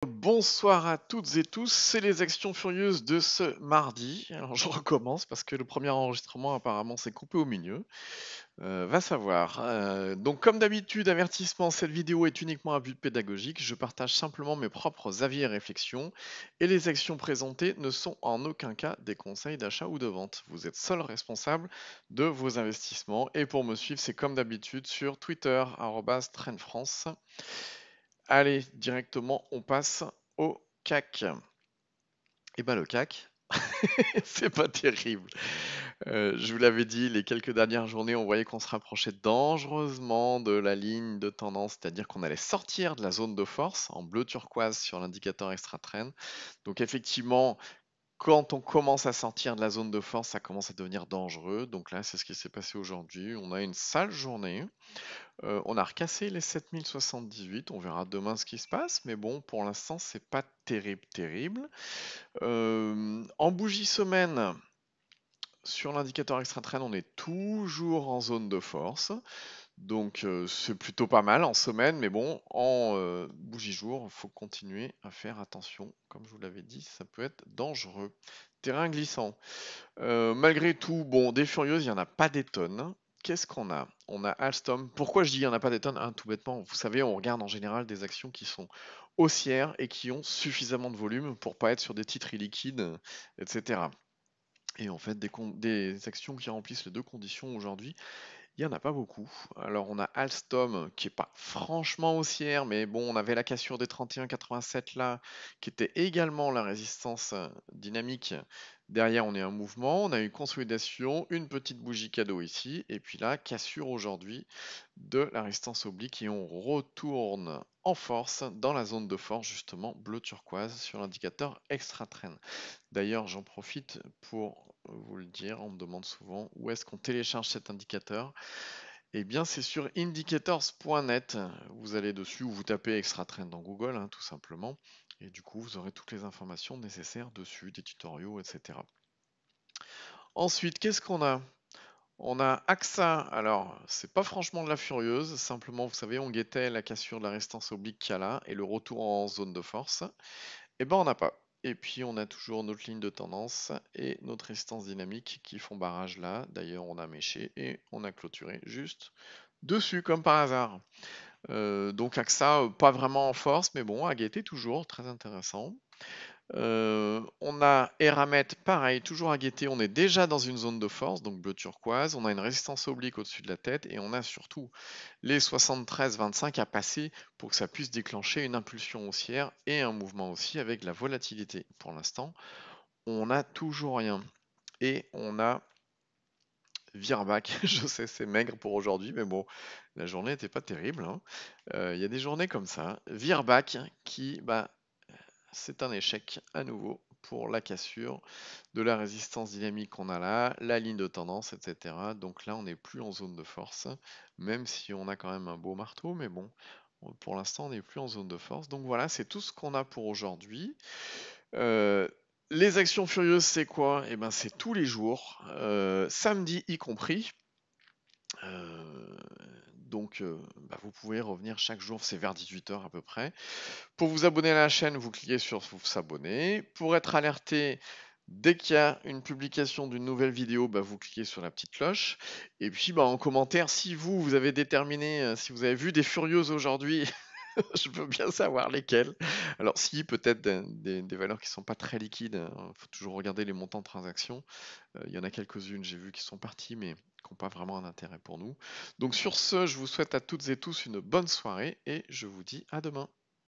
Bonsoir à toutes et tous, c'est les Actions Furieuses de ce mardi. Alors je recommence parce que le premier enregistrement apparemment s'est coupé au milieu. Va savoir. Donc comme d'habitude, avertissement, cette vidéo est uniquement à but pédagogique. Je partage simplement mes propres avis et réflexions. Et les actions présentées ne sont en aucun cas des conseils d'achat ou de vente. Vous êtes seul responsable de vos investissements. Et pour me suivre, c'est comme d'habitude sur Twitter, @trendfrance. Allez, directement, on passe au CAC. Et ben le CAC, c'est pas terrible. Je vous l'avais dit, les quelques dernières journées, on voyait qu'on se rapprochait dangereusement de la ligne de tendance, c'est-à-dire qu'on allait sortir de la zone de force en bleu turquoise sur l'indicateur extra trend. Donc effectivement, quand on commence à sortir de la zone de force, ça commence à devenir dangereux. Donc là, c'est ce qui s'est passé aujourd'hui. On a une sale journée. On a recassé les 7078. On verra demain ce qui se passe. Mais bon, pour l'instant, c'est pas terrible, terrible. En bougie semaine, sur l'indicateur extra trend, on est toujours en zone de force. Donc c'est plutôt pas mal en semaine, mais bon, en bougie jour, il faut continuer à faire attention. Comme je vous l'avais dit, ça peut être dangereux. Terrain glissant. Malgré tout, bon, des furieuses, il n'y en a pas des tonnes. Qu'est-ce qu'on a? On a Alstom. Pourquoi je dis il n'y en a pas des tonnes? Tout bêtement, vous savez, on regarde en général des actions qui sont haussières et qui ont suffisamment de volume pour pas être sur des titres illiquides, etc. Et en fait, des actions qui remplissent les deux conditions aujourd'hui, il n'y en a pas beaucoup. Alors on a Alstom qui est pas franchement haussière, mais bon, on avait la cassure des 31,87 là, qui était également la résistance dynamique. Derrière, on est un mouvement, on a une consolidation, une petite bougie cadeau ici, et puis là, cassure aujourd'hui de la résistance oblique et on retourne en force dans la zone de force, justement bleu turquoise sur l'indicateur extra trend. D'ailleurs, j'en profite pour vous le dire, on me demande souvent où est-ce qu'on télécharge cet indicateur. Eh bien, c'est sur indicators.net. Vous allez dessus ou vous tapez extra trend dans Google, tout simplement. Et du coup, vous aurez toutes les informations nécessaires dessus, des tutoriaux, etc. Ensuite, qu'est-ce qu'on a? On a AXA. Alors, c'est pas franchement de la furieuse. Simplement, vous savez, on guettait la cassure de la résistance oblique qu'il y a là et le retour en zone de force. Eh ben, on n'a pas. Et puis, on a toujours notre ligne de tendance et notre résistance dynamique qui font barrage là. D'ailleurs, on a méché et on a clôturé juste dessus, comme par hasard. Donc, AXA, pas vraiment en force, mais bon, à guetter toujours, très intéressant. On a Eramet, pareil, toujours à guetter. On est déjà dans une zone de force, donc bleu turquoise. On a une résistance oblique au-dessus de la tête et on a surtout les 73,25 à passer pour que ça puisse déclencher une impulsion haussière et un mouvement aussi avec de la volatilité. Pour l'instant, on n'a toujours rien. Et on a Virbac. Je sais, c'est maigre pour aujourd'hui, mais bon, la journée n'était pas terrible. Il y a des journées comme ça. Virbac qui, c'est un échec à nouveau pour la cassure de la résistance dynamique qu'on a là, la ligne de tendance, etc. Donc là, on n'est plus en zone de force, même si on a quand même un beau marteau, mais bon, pour l'instant, on n'est plus en zone de force. Donc voilà, c'est tout ce qu'on a pour aujourd'hui. Les actions furieuses, c'est quoi? Eh ben, c'est tous les jours, samedi y compris. Donc, vous pouvez revenir chaque jour, c'est vers 18 h à peu près. Pour vous abonner à la chaîne, vous cliquez sur s'abonner. Pour être alerté dès qu'il y a une publication d'une nouvelle vidéo, vous cliquez sur la petite cloche. Et puis en commentaire, si vous avez déterminé, si vous avez vu des furieuses aujourd'hui, je veux bien savoir lesquelles. Alors si, peut-être des valeurs qui sont pas très liquides, il faut toujours regarder les montants de transactions. Il y en a quelques-unes, j'ai vu, qui sont parties, mais qui n'ont pas vraiment un intérêt pour nous. Donc sur ce, je vous souhaite à toutes et tous une bonne soirée et je vous dis à demain.